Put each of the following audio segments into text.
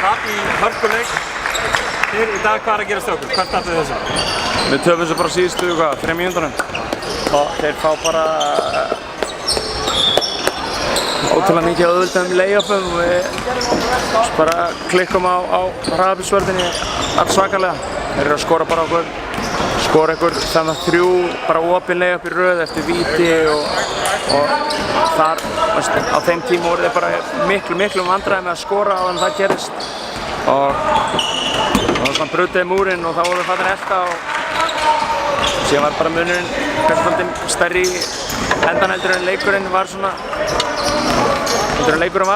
Rab í hörkuleik. Þér í dag, hvað er að gerast hjá okkur? Hvert tapið þessu? Við töfum þessu bara síðustu, 3 mínútunum. Og þeir fá bara ótrúlega mikið auðvöldum lay-upum og við bara klikkum á hraðabílsvörðinni svakalega. Þeir eru að skora bara okkur, skora ykkur þannig að 3 bara opin lay-up í röð eftir víti og þar, á þeim tíma voru þeir bara miklu vandræði með að skora áður en það gerist og svona brutaði múrinn og þá voru við fattin elta og síðan var bara munurinn kannski stærri endan heldur en leikurinn var svona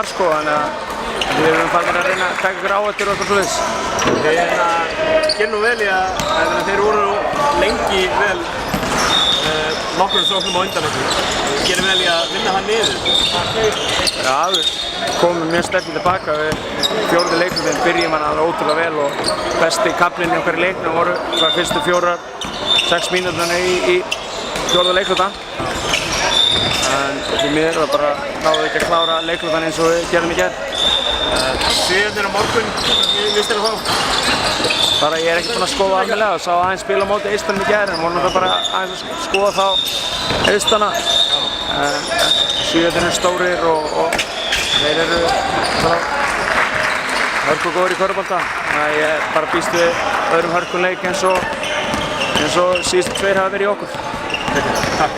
sko, þannig að við erum fattin að reyna að taka ykkur áhættur og eitthvað svoleiðis. Þeir gerðu vel í að þeir voru lengi vel nokkrum sóknum á undan ykkur. Þeir gerðu vel í að vinna það niður. Já, við komum mjög sterkir tilbaka. Við fjórðu leiklutin byrjum hann alveg ótrúlega vel og besti kaflinn í okkar leiknum voru fyrstu 4-6 mínúturnar í fjórðu leikluta. En því miður það bara náðu ekki að klára leiklutan eins og við gerðum í gær. Sviðarnir á morgun, hvað líst þér á þá? Bara ég er ekki búinn að skoða almennilega og sá aðeins spila á móti Eistunum í gær en vorum það bara aðeins að skoða þá Eistana. Sviðarnir eru stórir og þeir eru bara hörkugóðir í körfubolta. Þannig að ég bara býst við öðrum hörkuleik eins og síðustu 2 hafa verið í okkur. Takk.